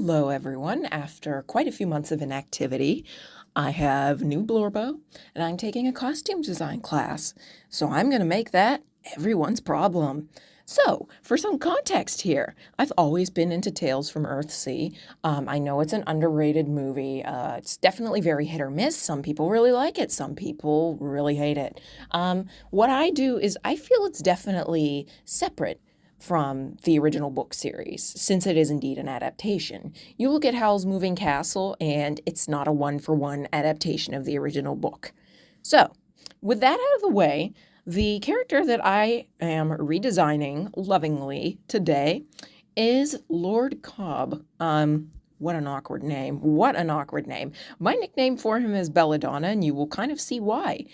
Hello, everyone. After quite a few months of inactivity, I have new Blorbo, and I'm taking a costume design class. So I'm going to make that everyone's problem. So, for some context here, I've always been into Tales from Earthsea. I know it's an underrated movie. It's definitely very hit or miss. Some people really like it, some people really hate it. What I do is I feel it's definitely separate from the original book series, since it is indeed an adaptation. You look at Howl's Moving Castle, and it's not a one-for-one adaptation of the original book. So, with that out of the way, the character that I am redesigning lovingly today is Lord Cob. What an awkward name. What an awkward name. My nickname for him is Belladonna, and you will kind of see why.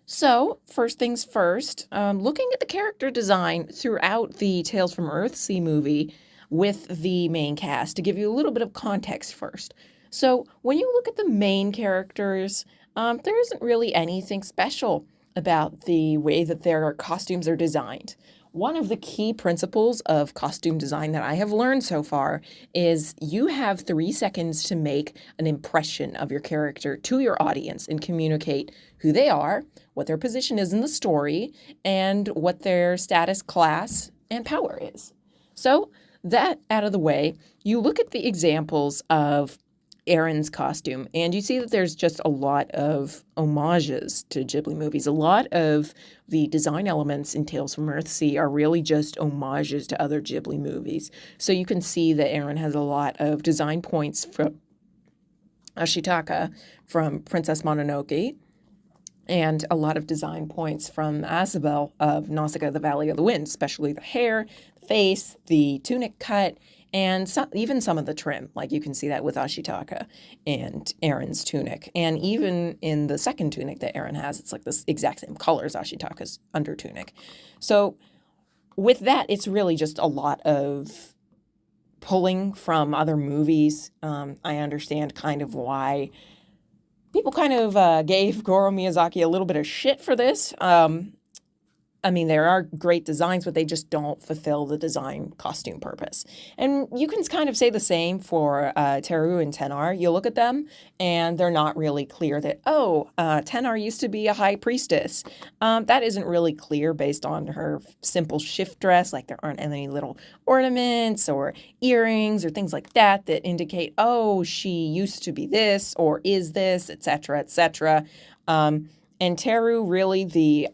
So, first things first, looking at the character design throughout the Tales from Earthsea movie with the main cast to give you a little bit of context first. So, when you look at the main characters, there isn't really anything special about the way that their costumes are designed. One of the key principles of costume design that I have learned so far is you have 3 seconds to make an impression of your character to your audience and communicate who they are, what their position is in the story, and what their status, class, and power is. So, that out of the way, you look at the examples of Erin's costume, and you see that there's just a lot of homages to Ghibli movies. A lot of the design elements in Tales from Earthsea are really just homages to other Ghibli movies. So you can see that Erin has a lot of design points from Ashitaka from Princess Mononoke, and a lot of design points from Asabel of Nausicaa, the Valley of the Wind, especially the hair, the face, the tunic cut, and even some of the trim. Like you can see that with Ashitaka and Erin's tunic. And even in the second tunic that Erin has, it's like the exact same color as Ashitaka's under tunic. So with that, it's really just a lot of pulling from other movies. I understand kind of why people kind of gave Goro Miyazaki a little bit of shit for this. I mean, there are great designs, but they just don't fulfill the design costume purpose. And you can kind of say the same for Teru and Tenar. You look at them, and they're not really clear that, Tenar used to be a high priestess. That isn't really clear based on her simple shift dress. Like, there aren't any little ornaments or earrings or things like that that indicate, she used to be this or is this, etc., etc. And Teru, really, the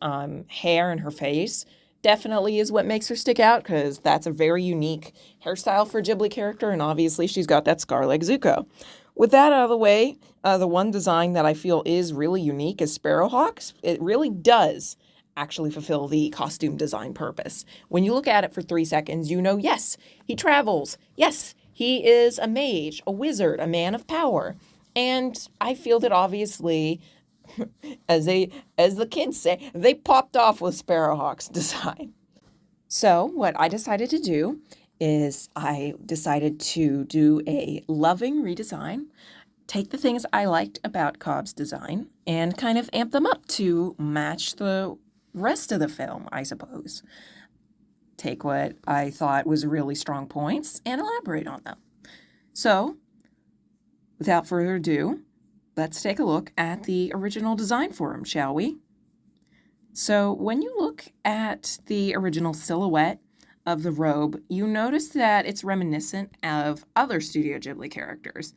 hair and her face definitely is what makes her stick out, because that's a very unique hairstyle for a Ghibli character, and obviously she's got that scar like Zuko. With that out of the way, the one design that I feel is really unique is Sparrowhawk's. It really does actually fulfill the costume design purpose. When you look at it for 3 seconds, you know, yes, he travels. Yes, he is a mage, a wizard, a man of power. And I feel that obviously, as the kids say, they popped off with Sparrowhawk's design. So what I decided to do is I decided to do a loving redesign, take the things I liked about Cobb's design, and kind of amp them up to match the rest of the film, I suppose. Take what I thought was really strong points and elaborate on them. So, without further ado, let's take a look at the original design for him, shall we? So when you look at the original silhouette of the robe, you notice that it's reminiscent of other Studio Ghibli characters,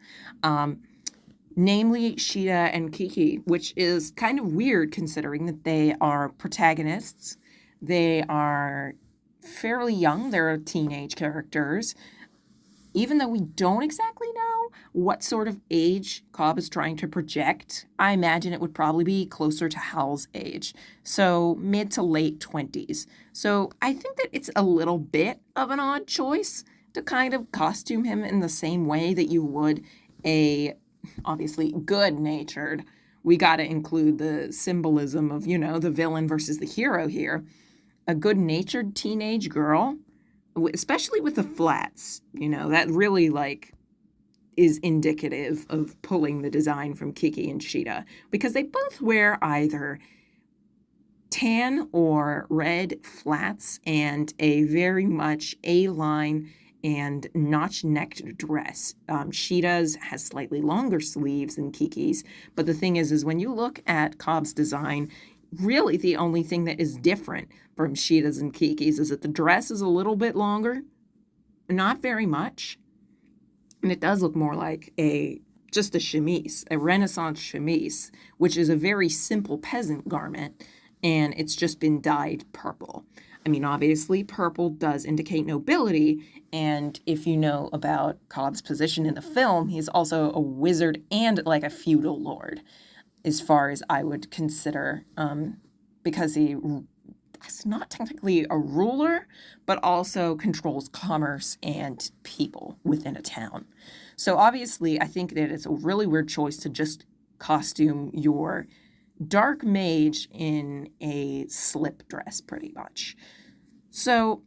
namely Shida and Kiki, which is kind of weird considering that they are protagonists. They are fairly young. They're teenage characters. Even though we don't exactly know what sort of age Cobb is trying to project, I imagine it would probably be closer to Howl's age. So mid to late 20s. So I think that it's a little bit of an odd choice to kind of costume him in the same way that you would a, obviously, good-natured. We got to include the symbolism of, the villain versus the hero here. A good-natured teenage girl, especially with the flats, that really, is indicative of pulling the design from Kiki and Shida, because they both wear either tan or red flats and a very much A-line and notch-necked dress. Sheeta's has slightly longer sleeves than Kiki's, but the thing is when you look at Cobb's design, really the only thing that is different from Sheeta's and Kiki's is that the dress is a little bit longer, not very much, and it does look more like just a chemise, a Renaissance chemise, which is a very simple peasant garment, and it's just been dyed purple. I mean, obviously, purple does indicate nobility, and if you know about Cobb's position in the film, he's also a wizard and like a feudal lord, as far as I would consider, because he's not technically a ruler, but also controls commerce and people within a town. So obviously, I think that it's a really weird choice to just costume your dark mage in a slip dress, pretty much. So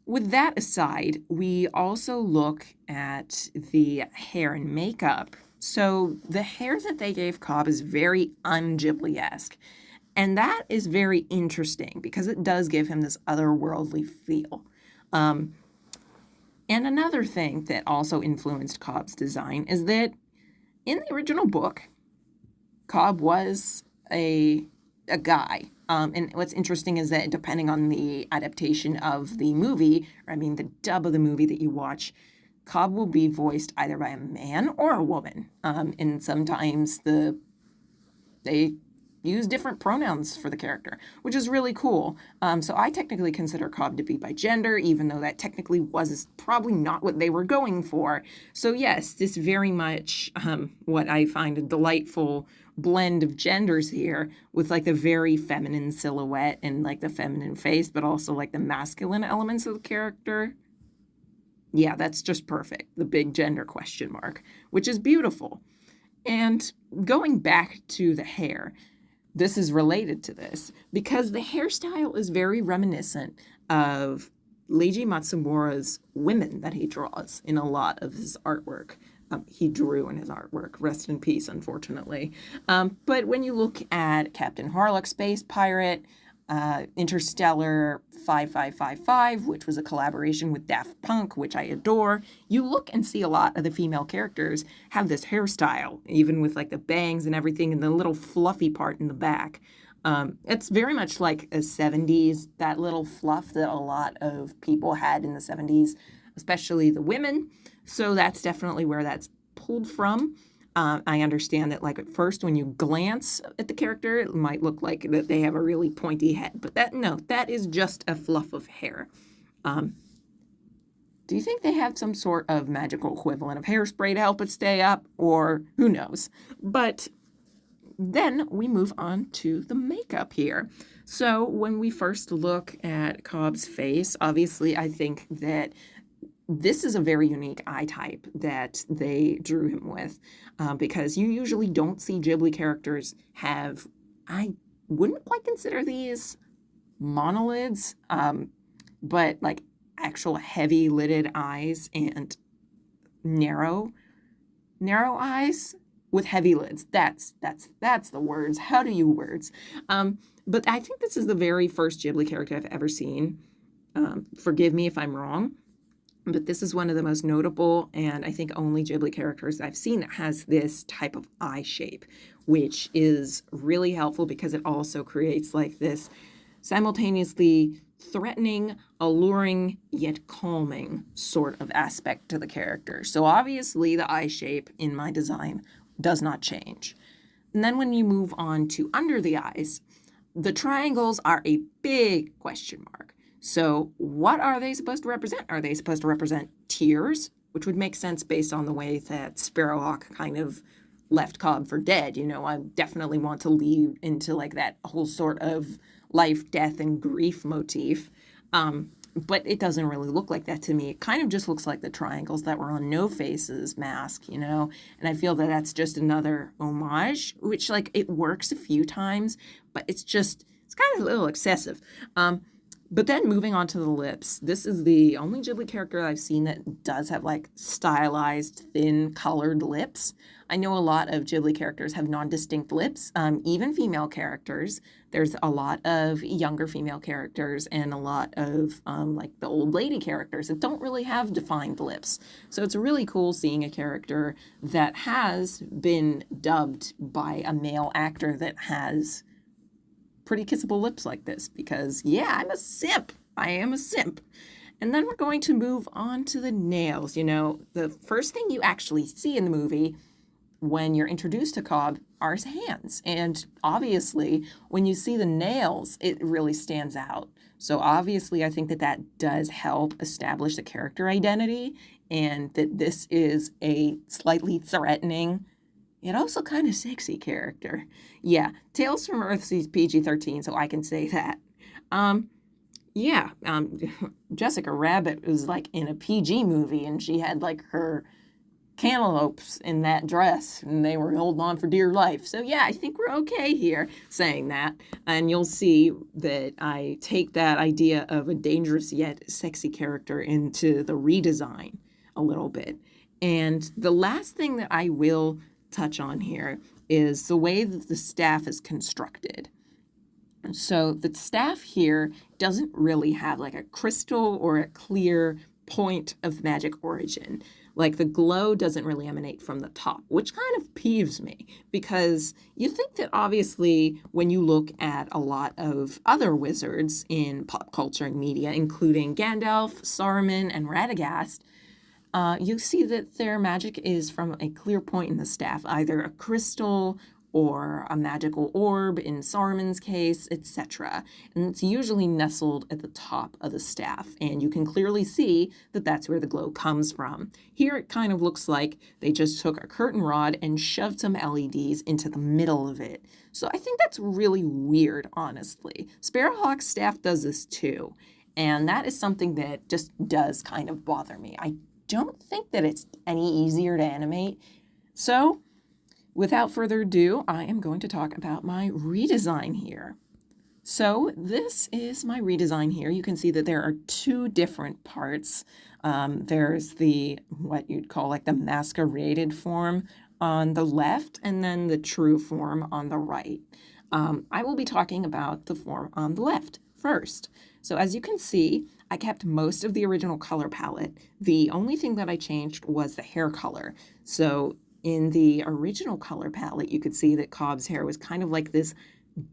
with that aside, we also look at the hair and makeup. So the hair that they gave Cobb is very un-Ghibli-esque. And that is very interesting because it does give him this otherworldly feel. And another thing that also influenced Cobb's design is that in the original book, Cobb was a guy. And what's interesting is that depending on the adaptation of the movie, or I mean the dub of the movie that you watch, Cobb will be voiced either by a man or a woman. And sometimes they use different pronouns for the character, which is really cool. So I technically consider Cobb to be by gender, even though that technically was probably not what they were going for. So yes, this very much what I find a delightful blend of genders here, with like the very feminine silhouette and like the feminine face, but also like the masculine elements of the character. Yeah, that's just perfect. The big gender question mark, which is beautiful. And going back to the hair, this is related to this because the hairstyle is very reminiscent of Leiji Matsumura's women that he draws in a lot of his artwork. He drew in his artwork. Rest in peace, unfortunately. But when you look at Captain Harlock, Space Pirate, Interstellar 5555, which was a collaboration with Daft Punk, which I adore, you look and see a lot of the female characters have this hairstyle, even with like the bangs and everything and the little fluffy part in the back. It's very much like a 70s, that little fluff that a lot of people had in the 70s, especially the women. So that's definitely where that's pulled from. I understand that, like, at first when you glance at the character, it might look like that they have a really pointy head. But that is just a fluff of hair. Do you think they have some sort of magical equivalent of hairspray to help it stay up? Or who knows? But then we move on to the makeup here. So when we first look at Cobb's face, obviously I think that this is a very unique eye type that they drew him with, because you usually don't see Ghibli characters have, I wouldn't quite consider these monolids, but like actual heavy lidded eyes and narrow eyes with heavy lids. That's the words. How do you words? But I think this is the very first Ghibli character I've ever seen. Forgive me if I'm wrong. But this is one of the most notable and I think only Ghibli characters I've seen that has this type of eye shape, which is really helpful because it also creates like this simultaneously threatening, alluring, yet calming sort of aspect to the character. So obviously the eye shape in my design does not change. And then when you move on to under the eyes, the triangles are a big question mark. So what are they supposed to represent? Are they supposed to represent tears, which would make sense based on the way that Sparrowhawk kind of left Cobb for dead? You know, I definitely want to lead into like that whole sort of life, death, and grief motif. But it doesn't really look like that to me. It kind of just looks like the triangles that were on No Face's mask, you know? And I feel that that's just another homage, which like it works a few times, but it's kind of a little excessive. But then moving on to the lips, this is the only Ghibli character I've seen that does have like stylized, thin, colored lips. I know a lot of Ghibli characters have non-distinct lips, even female characters. There's a lot of younger female characters and a lot of like the old lady characters that don't really have defined lips. So it's really cool seeing a character that has been dubbed by a male actor that has pretty kissable lips like this because, yeah, I'm a simp. I am a simp. And then we're going to move on to the nails. You know, the first thing you actually see in the movie when you're introduced to Cobb are his hands. And obviously, when you see the nails, it really stands out. So obviously, I think that that does help establish the character identity and that this is a slightly threatening yet also kind of sexy character. Yeah, Tales from Earthsea's PG-13, so I can say that. Um, yeah, Jessica Rabbit was like in a PG movie, and she had like her cantaloupes in that dress, and they were holding on for dear life. So yeah, I think we're okay here saying that. And you'll see that I take that idea of a dangerous yet sexy character into the redesign a little bit. And the last thing that I will touch on here is the way that the staff is constructed. So the staff here doesn't really have like a crystal or a clear point of magic origin. Like the glow doesn't really emanate from the top, which kind of peeves me because you think that obviously when you look at a lot of other wizards in pop culture and media, including Gandalf, Saruman, and Radagast, you see that their magic is from a clear point in the staff, either a crystal or a magical orb in Saruman's case, etc. And it's usually nestled at the top of the staff, and you can clearly see that that's where the glow comes from. Here it kind of looks like they just took a curtain rod and shoved some LEDs into the middle of it. So I think that's really weird, honestly. Sparrowhawk's staff does this too, and that is something that just does kind of bother me. I don't think that it's any easier to animate. So without further ado, I am going to talk about my redesign here. So this is my redesign here. You can see that there are two different parts. There's the, what you'd call like the masqueraded form on the left, and then the true form on the right. I will be talking about the form on the left first. So as you can see, I kept most of the original color palette. The only thing that I changed was the hair color. So in the original color palette, you could see that Cobb's hair was kind of like this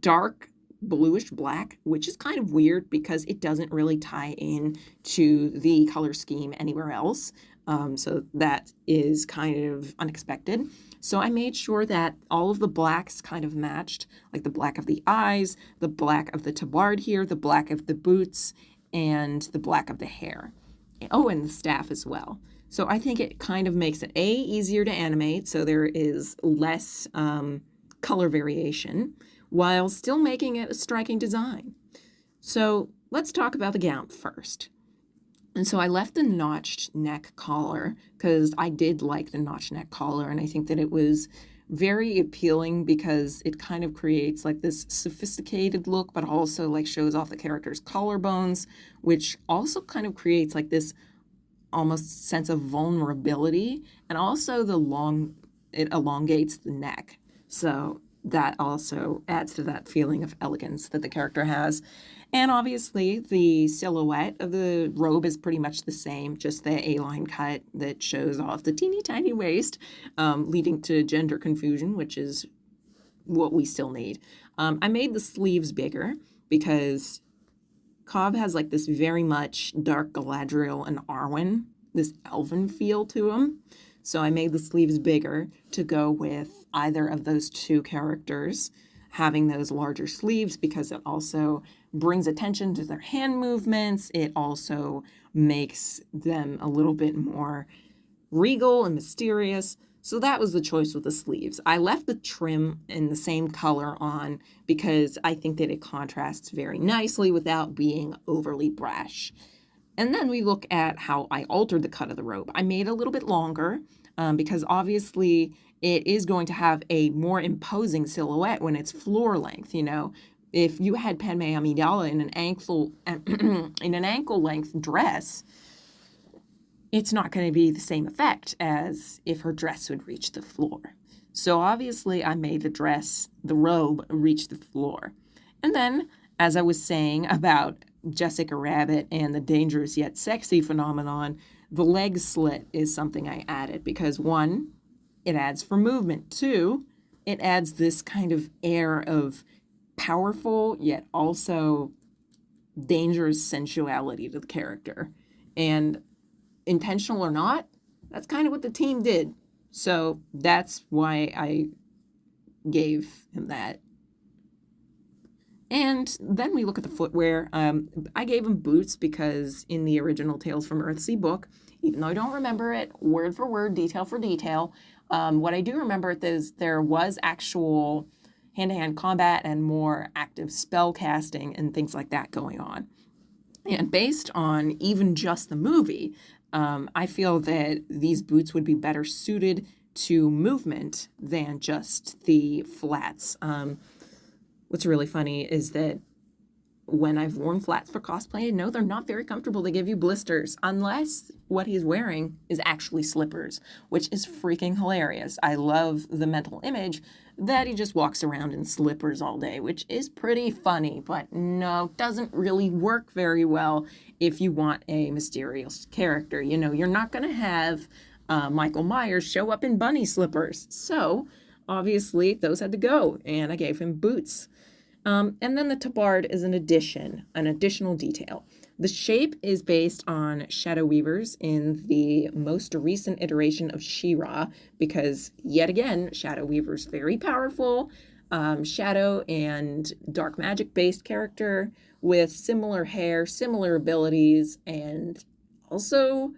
dark bluish black, which is kind of weird because it doesn't really tie in to the color scheme anywhere else. So that is kind of unexpected. So I made sure that all of the blacks kind of matched, like the black of the eyes, the black of the tabard here, the black of the boots, and the black of the hair. Oh, and the staff as well. So I think it kind of makes it easier to animate, so there is less color variation, while still making it a striking design. So let's talk about the gown first. And so I left the notched neck collar because I did like the notched neck collar, and I think that it was very appealing because it kind of creates like this sophisticated look, but also like shows off the character's collarbones, which also kind of creates like this almost sense of vulnerability, and also it elongates the neck. So that also adds to that feeling of elegance that the character has. And obviously the silhouette of the robe is pretty much the same, just the A-line cut that shows off the teeny tiny waist, leading to gender confusion, which is what we still need. I made the sleeves bigger because Cobb has like this very much dark Galadriel and Arwen, this elven feel to him. So I made the sleeves bigger to go with either of those two characters having those larger sleeves because it also brings attention to their hand movements. It also makes them a little bit more regal and mysterious. So that was the choice with the sleeves. I left the trim in the same color on because I think that it contrasts very nicely without being overly brash. And then we look at how I altered the cut of the robe. I made it a little bit longer because obviously it is going to have a more imposing silhouette when it's floor length, you know. if you had Padme Amidala in an ankle length dress, it's not going to be the same effect as if her dress would reach the floor. So obviously I made the robe, reach the floor. And then, as I was saying about Jessica Rabbit and the dangerous yet sexy phenomenon, the leg slit is something I added because, one, it adds for movement. Two, it adds this kind of air of powerful yet also dangerous sensuality to the character. And intentional or not, that's kind of what the team did. So that's why I gave him that. And then we look at the footwear. I gave him boots because in the original Tales from Earthsea book, even though I don't remember it word for word, detail for detail, what I do remember is there was actual hand-to-hand combat and more active spell casting and things like that going on. And based on even just the movie, I feel that these boots would be better suited to movement than just the flats. What's really funny is that when I've worn flats for cosplay, no, they're not very comfortable. They give you blisters unless what he's wearing is actually slippers, which is freaking hilarious. I love the mental image that he just walks around in slippers all day, which is pretty funny, but no, doesn't really work very well if you want a mysterious character. You know, you're not going to have Michael Myers show up in bunny slippers. So obviously those had to go, and I gave him boots. And then the tabard is an additional detail. The shape is based on Shadow Weavers in the most recent iteration of She-Ra, because yet again, Shadow Weaver's very powerful, shadow and dark magic based character with similar hair, similar abilities, and also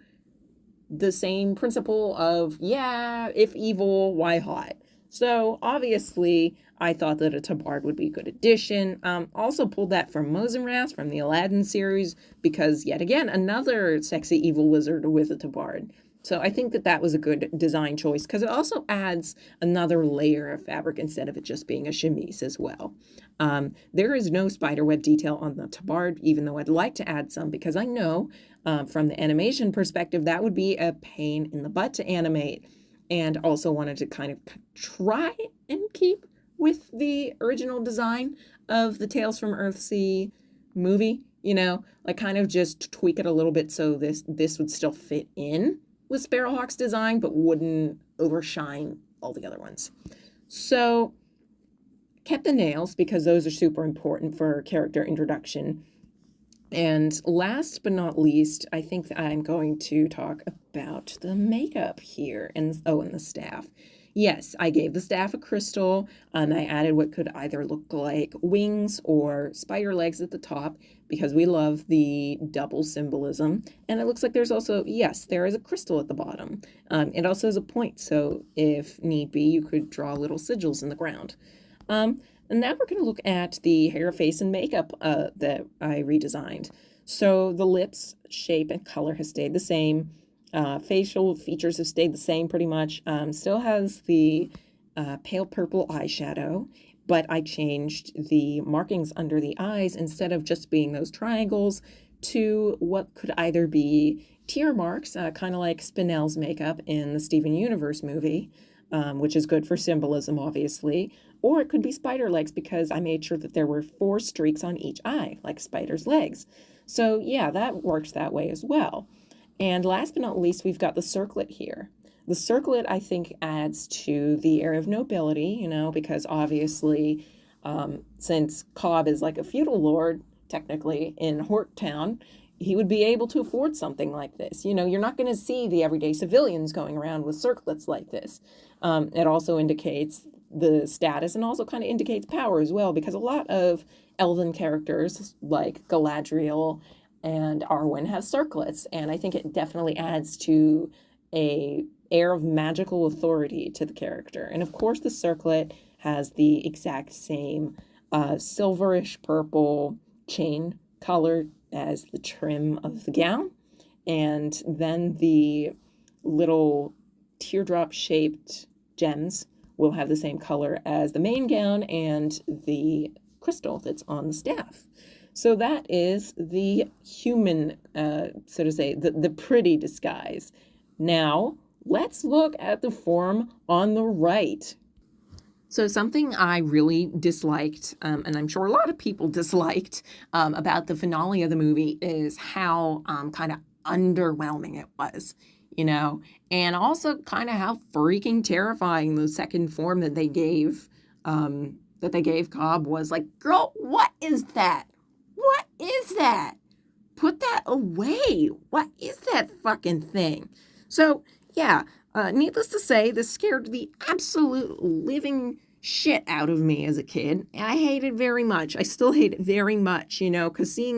the same principle of, yeah, if evil, why hot? So obviously, I thought that a tabard would be a good addition. Also pulled that from Mosenrath from the Aladdin series because, yet again, another sexy evil wizard with a tabard. So I think that that was a good design choice because it also adds another layer of fabric instead of it just being a chemise as well. There is no spiderweb detail on the tabard, even though I'd like to add some because I know from the animation perspective that would be a pain in the butt to animate, and also wanted to kind of try and keep with the original design of the Tales from Earthsea movie, you know, like kind of just tweak it a little bit so this would still fit in with Sparrowhawk's design, but wouldn't overshine all the other ones. So kept the nails because those are super important for character introduction. And last but not least, I think that I'm going to talk about the makeup here and the staff. Yes, I gave the staff a crystal, and I added what could either look like wings or spider legs at the top because we love the double symbolism. And it looks like there's also, yes, there is a crystal at the bottom. It also has a point, so if need be, you could draw little sigils in the ground. And now we're going to look at the hair, face, and makeup that I redesigned. So the lips, shape, and color has stayed the same. Facial features have stayed the same pretty much. Still has the pale purple eyeshadow, but I changed the markings under the eyes instead of just being those triangles to what could either be tear marks, kind of like Spinell's makeup in the Steven Universe movie, which is good for symbolism, obviously, or it could be spider legs because I made sure that there were 4 streaks on each eye, like spider's legs. So yeah, that works that way as well. And last but not least, we've got the circlet here. The circlet, I think, adds to the air of nobility, you know, because obviously, since Cobb is like a feudal lord, technically, in Hort Town, he would be able to afford something like this. You know, you're not going to see the everyday civilians going around with circlets like this. It also indicates the status and also kind of indicates power as well, because a lot of elven characters like Galadriel and Arwen have circlets, and I think it definitely adds to a air of magical authority to the character. And of course the circlet has the exact same silverish purple chain color as the trim of the gown, and then the little teardrop shaped gems will have the same color as the main gown and the crystal that's on the staff. So that is the human, so to say, the pretty disguise. Now, let's look at the form on the right. So something I really disliked, and I'm sure a lot of people disliked, about the finale of the movie is how kind of underwhelming it was, and also kind of how freaking terrifying the second form that they gave Cobb was. Like, girl, what is that? What is that? Put that away. What is that fucking thing? So, yeah, needless to say, this scared the absolute living shit out of me as a kid. And I hate it very much. I still hate it very much, because seeing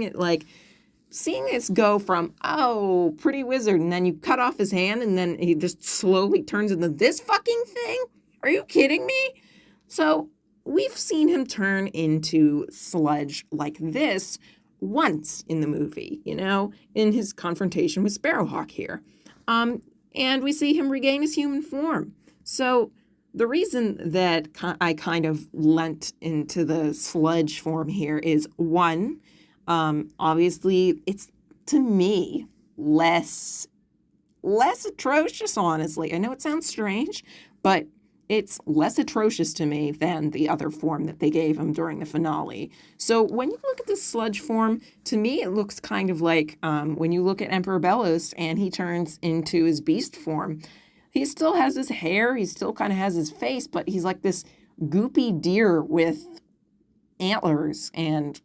this go from, oh, pretty wizard, and then you cut off his hand, and then he just slowly turns into this fucking thing? Are you kidding me? So, we've seen him turn into sludge like this once in the movie, in his confrontation with Sparrowhawk here. And we see him regain his human form. So the reason that I kind of lent into the sludge form here is, one, obviously it's, to me, less atrocious, honestly. I know it sounds strange, but it's less atrocious to me than the other form that they gave him during the finale. So when you look at the sludge form, to me it looks kind of like when you look at Emperor Bellos and he turns into his beast form. He still has his hair, he still kind of has his face, but he's like this goopy deer with antlers and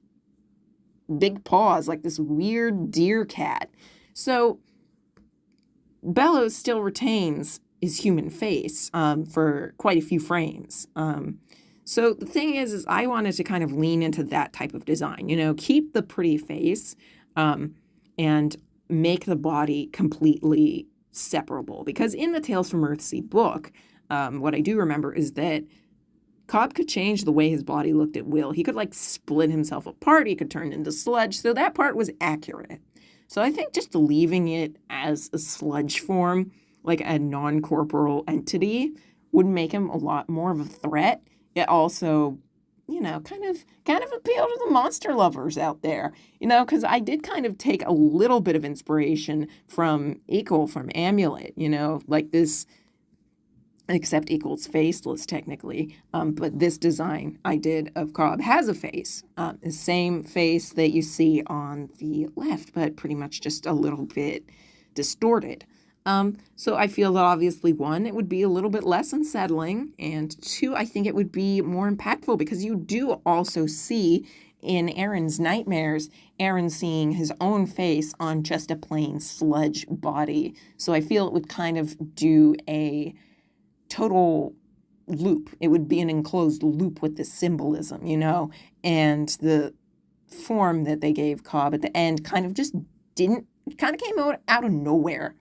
big paws, like this weird deer cat. So Bellows still retains his human face for quite a few frames. So the thing is I wanted to kind of lean into that type of design, keep the pretty face and make the body completely separable. Because in the Tales from Earthsea book, what I do remember is that Cobb could change the way his body looked at will. He could split himself apart. He could turn into sludge. So that part was accurate. So I think just leaving it as a sludge form, like a non-corporal entity, would make him a lot more of a threat. It also, kind of appeal to the monster lovers out there, because I did kind of take a little bit of inspiration from Equal, from Amulet, like this, except Equal's faceless technically, but this design I did of Cobb has a face, the same face that you see on the left, but pretty much just a little bit distorted. So I feel that obviously, one, it would be a little bit less unsettling, and two, I think it would be more impactful because you do also see in Aaron's nightmares, Aaron seeing his own face on just a plain sludge body. So I feel it would kind of do a total loop. It would be an enclosed loop with this symbolism, and the form that they gave Cobb at the end kind of came out of nowhere.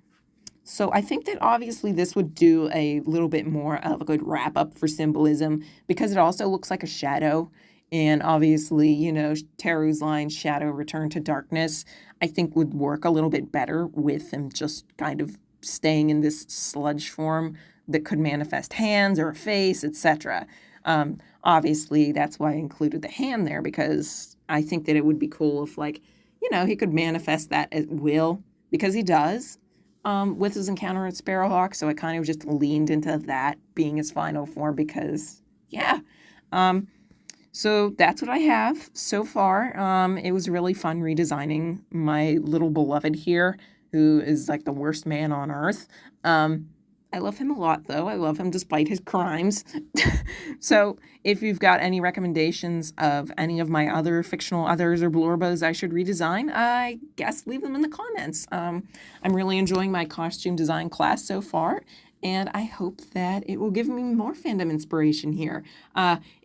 So I think that obviously this would do a little bit more of a good wrap up for symbolism because it also looks like a shadow. And obviously, Teru's line, shadow, return to darkness, I think would work a little bit better with him just kind of staying in this sludge form that could manifest hands or a face, etc. Obviously, that's why I included the hand there because I think that it would be cool if, he could manifest that at will because he does. With his encounter at Sparrowhawk, so I kind of just leaned into that being his final form because, yeah. So that's what I have so far. It was really fun redesigning my little beloved here, who is like the worst man on earth. I love him a lot, though. I love him despite his crimes. So if you've got any recommendations of any of my other fictional others or Blorbos I should redesign, I guess leave them in the comments. I'm really enjoying my costume design class so far, and I hope that it will give me more fandom inspiration here.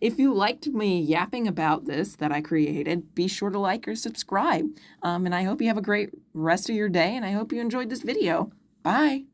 If you liked me yapping about this that I created, be sure to like or subscribe. And I hope you have a great rest of your day, and I hope you enjoyed this video. Bye!